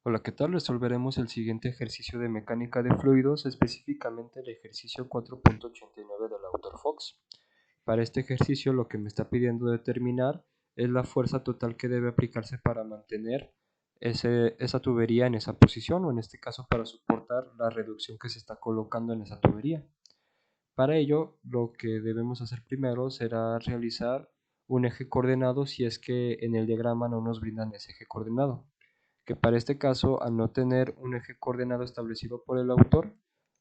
Hola, ¿qué tal? Resolveremos el siguiente ejercicio de mecánica de fluidos, específicamente el ejercicio 4.89 del autor Fox. Para este ejercicio lo que me está pidiendo determinar es la fuerza total que debe aplicarse para mantener esa tubería en esa posición, o en este caso para soportar la reducción que se está colocando en esa tubería. Para ello, lo que debemos hacer primero será realizar un eje coordenado si es que en el diagrama no nos brindan ese eje coordenado, que para este caso, al no tener un eje coordenado establecido por el autor,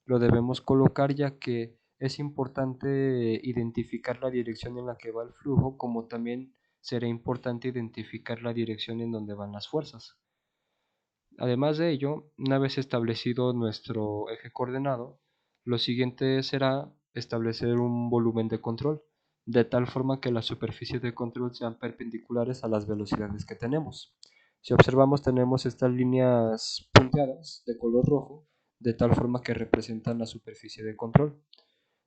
lo debemos colocar, ya que es importante identificar la dirección en la que va el flujo, como también será importante identificar la dirección en donde van las fuerzas. Además de ello, una vez establecido nuestro eje coordenado, lo siguiente será establecer un volumen de control, de tal forma que las superficies de control sean perpendiculares a las velocidades que tenemos. Si observamos, tenemos estas líneas punteadas de color rojo, de tal forma que representan la superficie de control.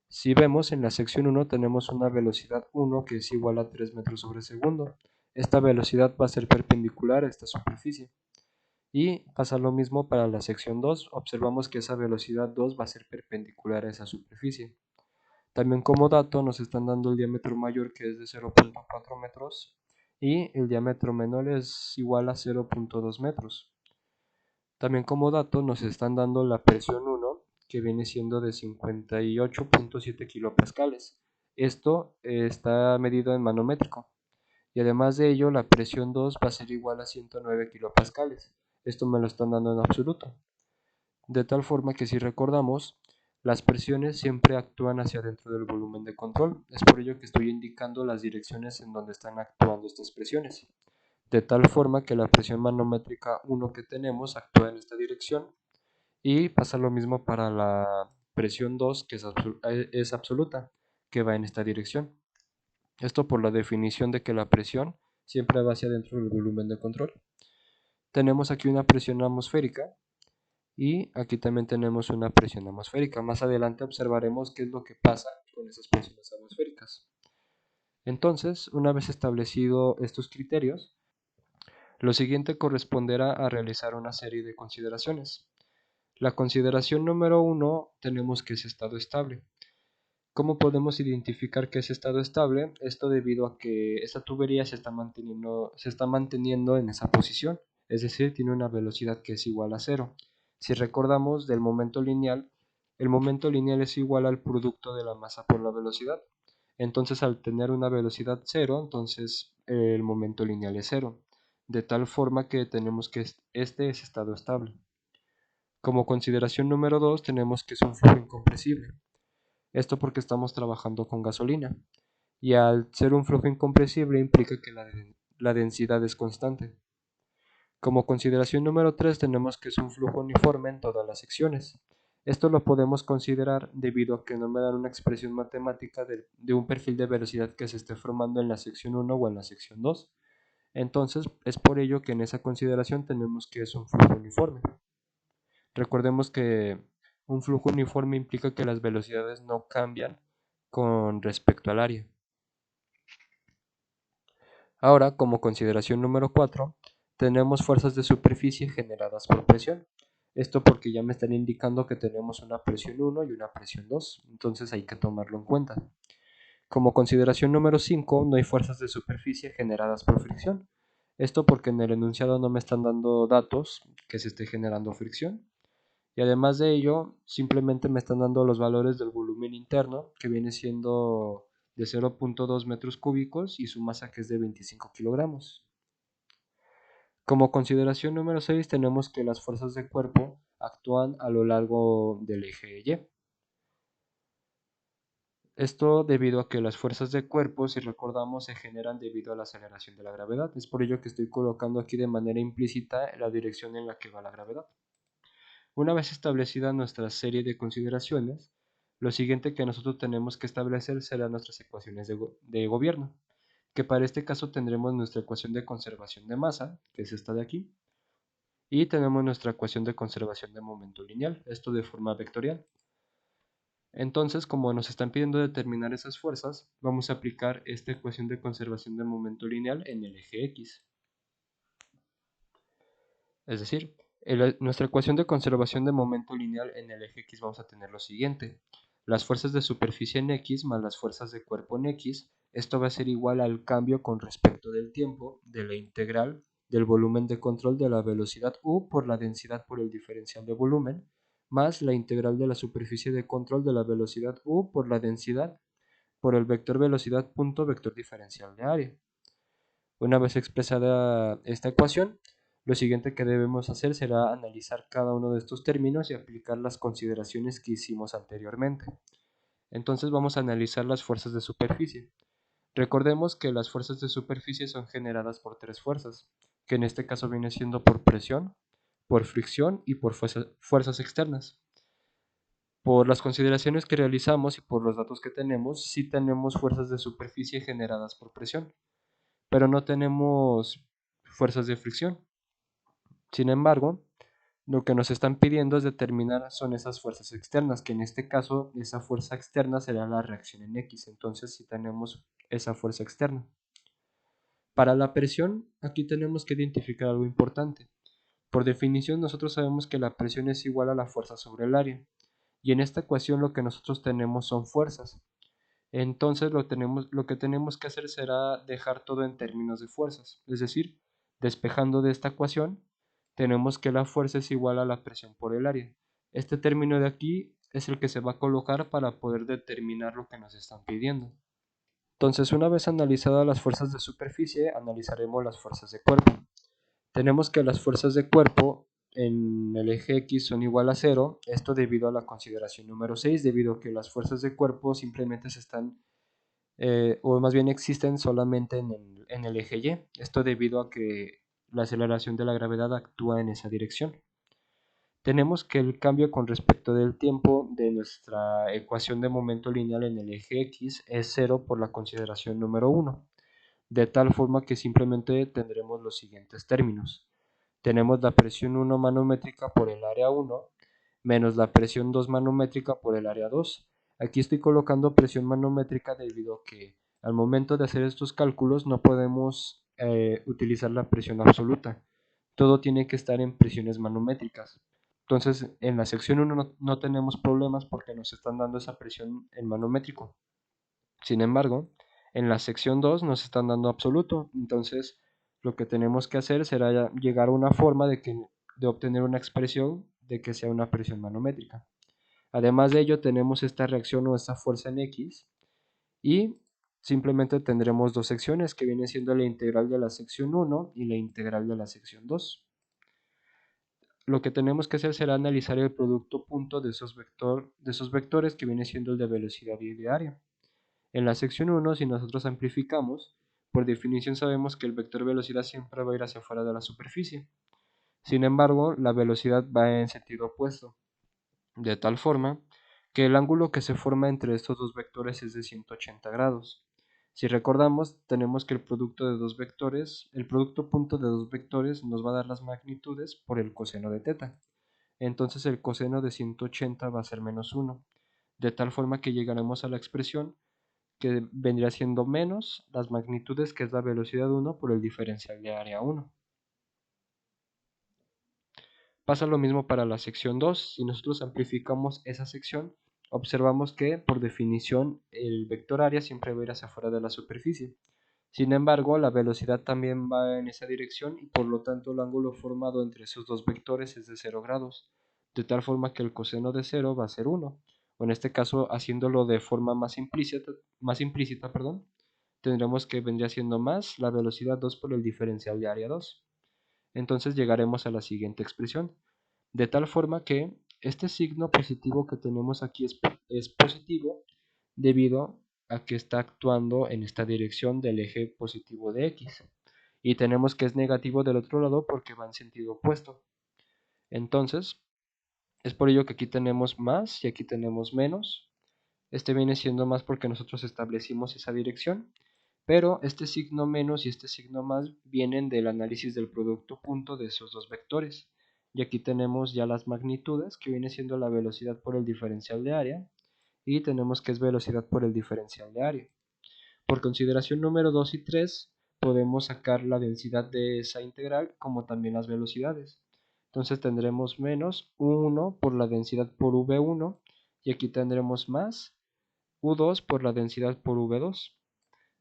Si vemos, en la sección 1 tenemos una velocidad 1 que es igual a 3 metros sobre segundo. Esta velocidad va a ser perpendicular a esta superficie. Y pasa lo mismo para la sección 2, observamos que esa velocidad 2 va a ser perpendicular a esa superficie. También como dato nos están dando el diámetro mayor, que es de 0.4 metros, y el diámetro menor es igual a 0.2 metros. También como dato nos están dando la presión 1, que viene siendo de 58.7 kilopascales. Esto está medido en manométrico. Y además de ello, la presión 2 va a ser igual a 109 kilopascales. Esto me lo están dando en absoluto. De tal forma que, si recordamos, las presiones siempre actúan hacia dentro del volumen de control. Es por ello que estoy indicando las direcciones en donde están actuando estas presiones. De tal forma que la presión manométrica 1 que tenemos actúa en esta dirección, y pasa lo mismo para la presión 2, que es absoluta, que va en esta dirección. Esto por la definición de que la presión siempre va hacia dentro del volumen de control. Tenemos aquí una presión atmosférica y aquí también tenemos una presión atmosférica. Más adelante observaremos qué es lo que pasa con esas presiones atmosféricas. Entonces, una vez establecidos estos criterios, lo siguiente corresponderá a realizar una serie de consideraciones. La consideración número 1 tenemos que es estado estable. ¿Cómo podemos identificar que es estado estable? Esto debido a que esta tubería se está manteniendo en esa posición, es decir, tiene una velocidad que es igual a cero. Si recordamos del momento lineal, el momento lineal es igual al producto de la masa por la velocidad. Entonces, al tener una velocidad cero, entonces el momento lineal es cero, de tal forma que tenemos que este es estado estable. Como consideración número 2 tenemos que es un flujo incompresible. Esto porque estamos trabajando con gasolina, y al ser un flujo incompresible implica que la densidad es constante. Como consideración número 3 tenemos que es un flujo uniforme en todas las secciones. Esto lo podemos considerar debido a que no me dan una expresión matemática de un perfil de velocidad que se esté formando en la sección 1 o en la sección 2. Entonces es por ello que en esa consideración tenemos que es un flujo uniforme. Recordemos que un flujo uniforme implica que las velocidades no cambian con respecto al área. Ahora, como consideración número 4, tenemos fuerzas de superficie generadas por presión. Esto porque ya me están indicando que tenemos una presión 1 y una presión 2, entonces hay que tomarlo en cuenta. Como consideración número 5, no hay fuerzas de superficie generadas por fricción. Esto porque en el enunciado no me están dando datos que se esté generando fricción. Y además de ello, simplemente me están dando los valores del volumen interno, que viene siendo de 0.2 metros cúbicos, y su masa, que es de 25 kilogramos. Como consideración número 6 tenemos que las fuerzas de cuerpo actúan a lo largo del eje Y. Esto debido a que las fuerzas de cuerpo, si recordamos, se generan debido a la aceleración de la gravedad. Es por ello que estoy colocando aquí de manera implícita la dirección en la que va la gravedad. Una vez establecida nuestra serie de consideraciones, lo siguiente que nosotros tenemos que establecer serán nuestras ecuaciones de gobierno, que para este caso tendremos nuestra ecuación de conservación de masa, que es esta de aquí, y tenemos nuestra ecuación de conservación de momento lineal, esto de forma vectorial. Entonces, como nos están pidiendo determinar esas fuerzas, vamos a aplicar esta ecuación de conservación de momento lineal en el eje X. Es decir, En nuestra ecuación de conservación de momento lineal en el eje X vamos a tener lo siguiente. Las fuerzas de superficie en X más las fuerzas de cuerpo en X. Esto va a ser igual al cambio con respecto del tiempo de la integral del volumen de control de la velocidad U por la densidad por el diferencial de volumen, más la integral de la superficie de control de la velocidad U por la densidad por el vector velocidad punto vector diferencial de área. Una vez expresada esta ecuación, lo siguiente que debemos hacer será analizar cada uno de estos términos y aplicar las consideraciones que hicimos anteriormente. Entonces vamos a analizar las fuerzas de superficie. Recordemos que las fuerzas de superficie son generadas por tres fuerzas, que en este caso viene siendo por presión, por fricción y por fuerzas externas. Por las consideraciones que realizamos y por los datos que tenemos, sí tenemos fuerzas de superficie generadas por presión, pero no tenemos fuerzas de fricción. Sin embargo, lo que nos están pidiendo es determinar son esas fuerzas externas, que en este caso esa fuerza externa será la reacción en X, entonces sí tenemos esa fuerza externa. Para la presión, aquí tenemos que identificar algo importante. Por definición, nosotros sabemos que la presión es igual a la fuerza sobre el área, y en esta ecuación lo que nosotros tenemos son fuerzas. Entonces lo que tenemos que hacer será dejar todo en términos de fuerzas, es decir, despejando de esta ecuación, tenemos que la fuerza es igual a la presión por el área. Este término de aquí es el que se va a colocar para poder determinar lo que nos están pidiendo. Entonces, una vez analizadas las fuerzas de superficie, analizaremos las fuerzas de cuerpo. Tenemos que las fuerzas de cuerpo en el eje X son igual a 0, esto debido a la consideración número 6, debido a que las fuerzas de cuerpo simplemente se están o más bien existen solamente en el eje Y. Esto debido a que la aceleración de la gravedad actúa en esa dirección. Tenemos que el cambio con respecto del tiempo de nuestra ecuación de momento lineal en el eje X es 0 por la consideración número 1, de tal forma que simplemente tendremos los siguientes términos. Tenemos la presión 1 manométrica por el área 1 menos la presión 2 manométrica por el área 2. Aquí estoy colocando presión manométrica debido a que al momento de hacer estos cálculos no podemos utilizar la presión absoluta. Todo tiene que estar en presiones manométricas. Entonces, en la sección 1 no tenemos problemas porque nos están dando esa presión en manométrico. Sin embargo, en la sección 2 nos están dando absoluto. Entonces, lo que tenemos que hacer será llegar a una forma de obtener una expresión de que sea una presión manométrica. Además de ello, tenemos esta reacción o esta fuerza en X y simplemente tendremos dos secciones que viene siendo la integral de la sección 1 y la integral de la sección 2. Lo que tenemos que hacer será analizar el producto punto de esos vectores que viene siendo el de velocidad y de área. En la sección 1, si nosotros amplificamos, por definición sabemos que el vector velocidad siempre va a ir hacia afuera de la superficie. Sin embargo, la velocidad va en sentido opuesto, de tal forma que el ángulo que se forma entre estos dos vectores es de 180 grados. Si recordamos, tenemos que el producto de dos vectores, el producto punto de dos vectores nos va a dar las magnitudes por el coseno de teta. Entonces el coseno de 180 va a ser menos 1, de tal forma que llegaremos a la expresión que vendría siendo menos las magnitudes, que es la velocidad 1 por el diferencial de área 1. Pasa lo mismo para la sección 2. Si nosotros amplificamos esa sección, observamos que por definición el vector área siempre va a ir hacia afuera de la superficie. Sin embargo, la velocidad también va en esa dirección y por lo tanto el ángulo formado entre esos dos vectores es de 0 grados, de tal forma que el coseno de 0 va a ser 1. O en este caso, haciéndolo de forma más implícita, tendremos que vendría siendo más la velocidad 2 por el diferencial de área 2. Entonces llegaremos a la siguiente expresión, de tal forma que este signo positivo que tenemos aquí es positivo debido a que está actuando en esta dirección del eje positivo de X. Y tenemos que es negativo del otro lado porque va en sentido opuesto. Entonces, es por ello que aquí tenemos más y aquí tenemos menos. Este viene siendo más porque nosotros establecimos esa dirección, pero este signo menos y este signo más vienen del análisis del producto punto de esos dos vectores. Y aquí tenemos ya las magnitudes, que viene siendo la velocidad por el diferencial de área, y tenemos que es velocidad por el diferencial de área. Por consideración número 2 y 3, podemos sacar la densidad de esa integral como también las velocidades. Entonces tendremos menos U1 por la densidad por V1 y aquí tendremos más U2 por la densidad por V2,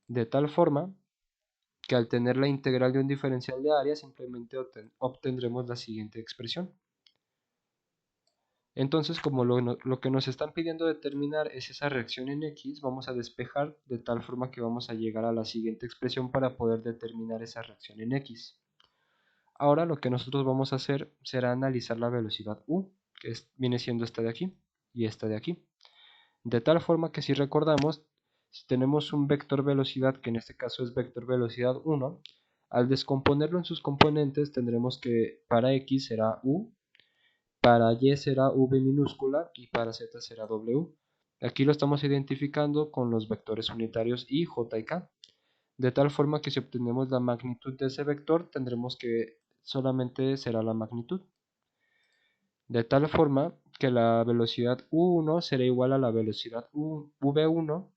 de tal forma que al tener la integral de un diferencial de área simplemente obtendremos la siguiente expresión. Entonces, como lo que nos están pidiendo determinar es esa reacción en X, vamos a despejar de tal forma que vamos a llegar a la siguiente expresión para poder determinar esa reacción en X. Ahora lo que nosotros vamos a hacer será analizar la velocidad U, que viene siendo esta de aquí y esta de aquí. De tal forma que si recordamos, si tenemos un vector velocidad, que en este caso es vector velocidad 1, al descomponerlo en sus componentes tendremos que para X será U, para Y será V minúscula y para Z será W. Aquí lo estamos identificando con los vectores unitarios I, J y K. De tal forma que si obtenemos la magnitud de ese vector, tendremos que solamente será la magnitud. De tal forma que la velocidad U1 será igual a la velocidad V1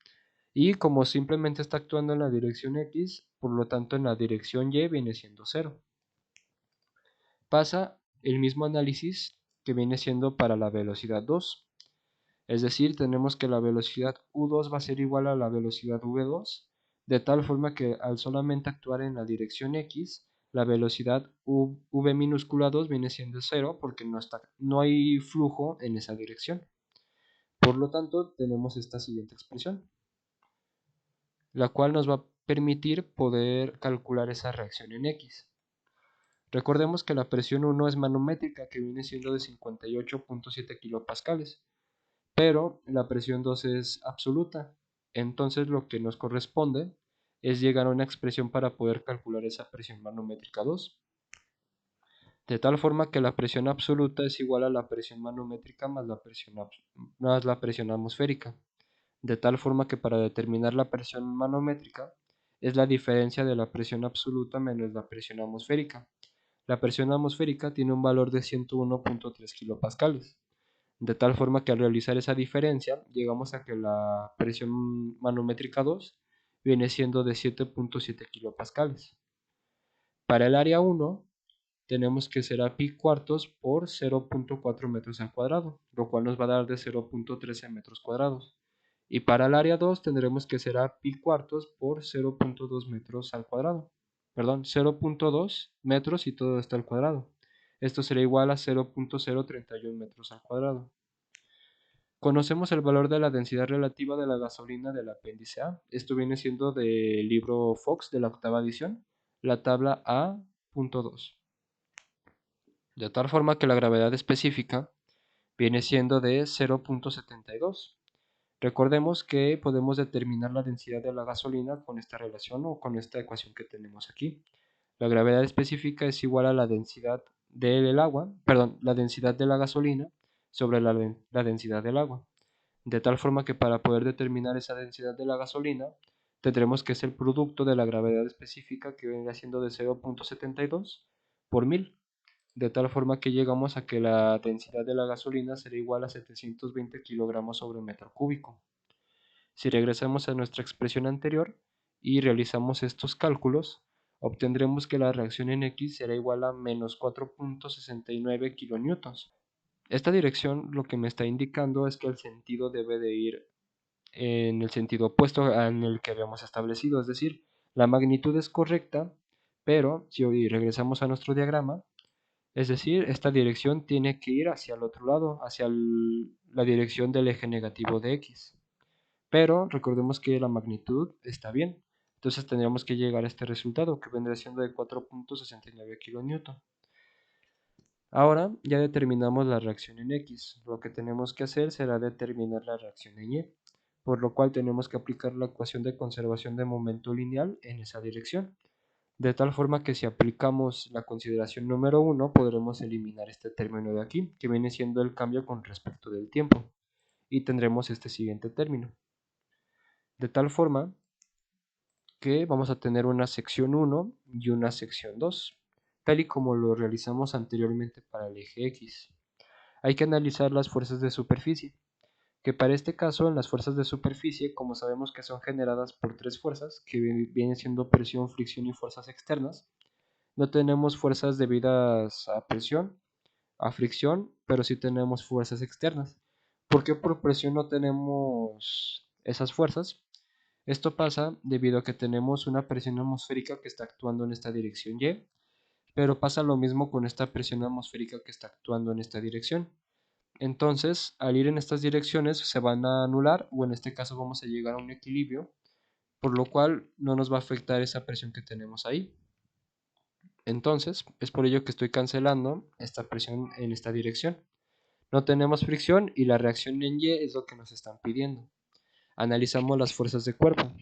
y como simplemente está actuando en la dirección X, por lo tanto en la dirección Y viene siendo 0. Pasa el mismo análisis que viene siendo para la velocidad 2. Es decir, tenemos que la velocidad U2 va a ser igual a la velocidad V2, de tal forma que al solamente actuar en la dirección X, la velocidad V minúscula 2 viene siendo 0 porque no hay flujo en esa dirección. Por lo tanto, tenemos esta siguiente expresión, la cual nos va a permitir poder calcular esa reacción en X. Recordemos que la presión 1 es manométrica, que viene siendo de 58.7 kilopascales, pero la presión 2 es absoluta. Entonces lo que nos corresponde es llegar a una expresión para poder calcular esa presión manométrica 2. De tal forma que la presión absoluta es igual a la presión manométrica más la presión atmosférica. De tal forma que para determinar la presión manométrica es la diferencia de la presión absoluta menos la presión atmosférica. La presión atmosférica tiene un valor de 101.3 kilopascales. De tal forma que al realizar esa diferencia, llegamos a que la presión manométrica 2 viene siendo de 7.7 kilopascales. Para el área 1, tenemos que será pi cuartos por 0.4 metros al cuadrado, lo cual nos va a dar de 0.13 metros cuadrados. Y para el área 2 tendremos que será pi cuartos por 0.2 metros al cuadrado. Perdón, 0.2 metros y todo esto al cuadrado. Esto será igual a 0.031 metros al cuadrado. Conocemos el valor de la densidad relativa de la gasolina del apéndice A. Esto viene siendo del libro Fox de la octava edición, la tabla A.2. De tal forma que la gravedad específica viene siendo de 0.72. Recordemos que podemos determinar la densidad de la gasolina con esta relación o con esta ecuación que tenemos aquí. La gravedad específica es igual a la densidad del agua, perdón, la densidad de la gasolina sobre la densidad del agua. De tal forma que para poder determinar esa densidad de la gasolina, tendremos que es el producto de la gravedad específica, que viene siendo de 0.72 por 1000. De tal forma que llegamos a que la densidad de la gasolina será igual a 720 kilogramos sobre metro cúbico. Si regresamos a nuestra expresión anterior y realizamos estos cálculos, obtendremos que la reacción en X será igual a menos 4.69 kilonewtons. Esta dirección lo que me está indicando es que el sentido debe de ir en el sentido opuesto en el que habíamos establecido, es decir, la magnitud es correcta, pero si hoy regresamos a nuestro diagrama, es decir, esta dirección tiene que ir hacia el otro lado, hacia la dirección del eje negativo de X. Pero recordemos que la magnitud está bien, entonces tendríamos que llegar a este resultado que vendría siendo de 4.69 kN. Ahora ya determinamos la reacción en X, lo que tenemos que hacer será determinar la reacción en Y, por lo cual tenemos que aplicar la ecuación de conservación de momento lineal en esa dirección, de tal forma que si aplicamos la consideración número 1 podremos eliminar este término de aquí, que viene siendo el cambio con respecto del tiempo, y tendremos este siguiente término. De tal forma que vamos a tener una sección 1 y una sección 2, tal y como lo realizamos anteriormente para el eje X. Hay que analizar las fuerzas de superficie, que para este caso en las fuerzas de superficie, como sabemos que son generadas por tres fuerzas, que vienen siendo presión, fricción y fuerzas externas, no tenemos fuerzas debidas a presión, a fricción, pero sí tenemos fuerzas externas. ¿Por qué por presión no tenemos esas fuerzas? Esto pasa debido a que tenemos una presión atmosférica que está actuando en esta dirección Y, pero pasa lo mismo con esta presión atmosférica que está actuando en esta dirección. Entonces, al ir en estas direcciones se van a anular, o en este caso vamos a llegar a un equilibrio, por lo cual no nos va a afectar esa presión que tenemos ahí. Entonces, es por ello que estoy cancelando esta presión en esta dirección. No tenemos fricción y la reacción en Y es lo que nos están pidiendo. Analizamos las fuerzas de cuerpo.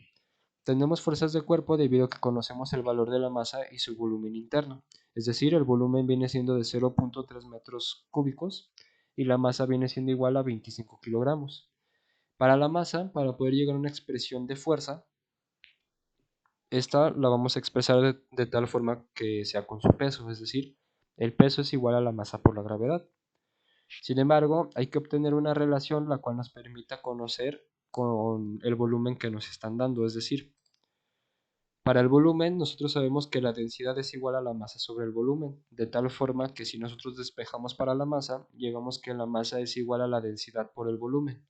Tenemos fuerzas de cuerpo debido a que conocemos el valor de la masa y su volumen interno. Es decir, el volumen viene siendo de 0.3 metros cúbicos y la masa viene siendo igual a 25 kilogramos. Para la masa, para poder llegar a una expresión de fuerza, esta la vamos a expresar de tal forma que sea con su peso, es decir, el peso es igual a la masa por la gravedad. Sin embargo, hay que obtener una relación la cual nos permita conocer con el volumen que nos están dando, es decir, para el volumen nosotros sabemos que la densidad es igual a la masa sobre el volumen, de tal forma que si nosotros despejamos para la masa, llegamos que la masa es igual a la densidad por el volumen,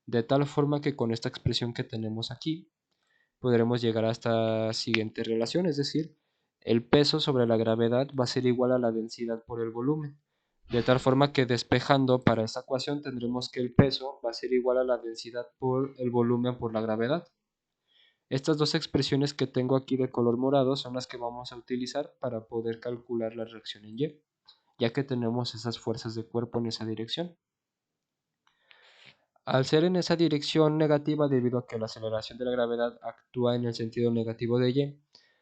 de tal forma que con esta expresión que tenemos aquí, podremos llegar a esta siguiente relación, es decir, el peso sobre la gravedad va a ser igual a la densidad por el volumen. De tal forma que despejando para esta ecuación tendremos que el peso va a ser igual a la densidad por el volumen por la gravedad. Estas dos expresiones que tengo aquí de color morado son las que vamos a utilizar para poder calcular la reacción en Y, ya que tenemos esas fuerzas de cuerpo en esa dirección. Al ser en esa dirección negativa debido a que la aceleración de la gravedad actúa en el sentido negativo de Y,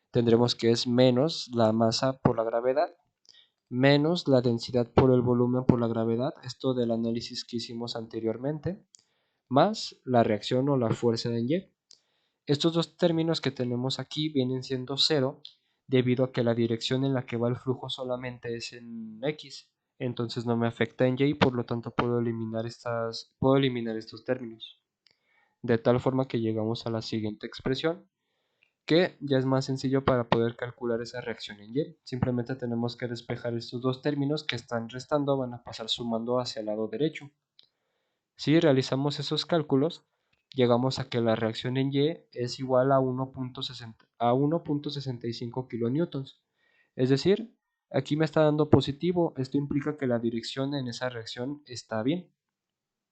tendremos que es menos la masa por la gravedad, menos la densidad por el volumen por la gravedad, esto del análisis que hicimos anteriormente, más la reacción o la fuerza en Y. Estos dos términos que tenemos aquí vienen siendo cero debido a que la dirección en la que va el flujo solamente es en X, entonces no me afecta en Y, por lo tanto puedo eliminar estos términos. De tal forma que llegamos a la siguiente expresión, que ya es más sencillo para poder calcular esa reacción en Y. Simplemente tenemos que despejar estos dos términos que están restando, van a pasar sumando hacia el lado derecho. Si realizamos esos cálculos, llegamos a que la reacción en Y es igual a 1.65 kilonewtons. Es decir, aquí me está dando positivo, esto implica que la dirección en esa reacción está bien.